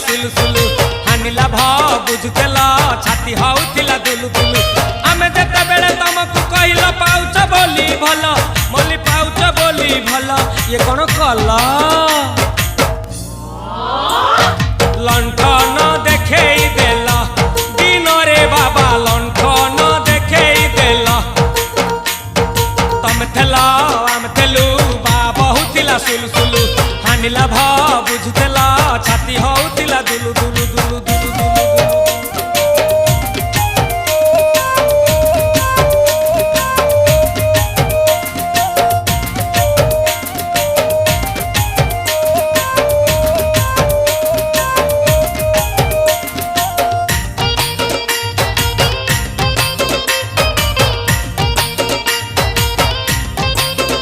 सुलु हानिला भ बुझुतेल छाती होउथिला दुलु दुलु आमे जेते बेले तुमको कहिला पाउच बोली भल मोली पाउच बोली भल ये कोन कल लंठन देखेई देला दिन रे बाबा लंठन देखेई देला तम थेला आम थेलु बा बहुतिला सुलु सुलु हानिला भ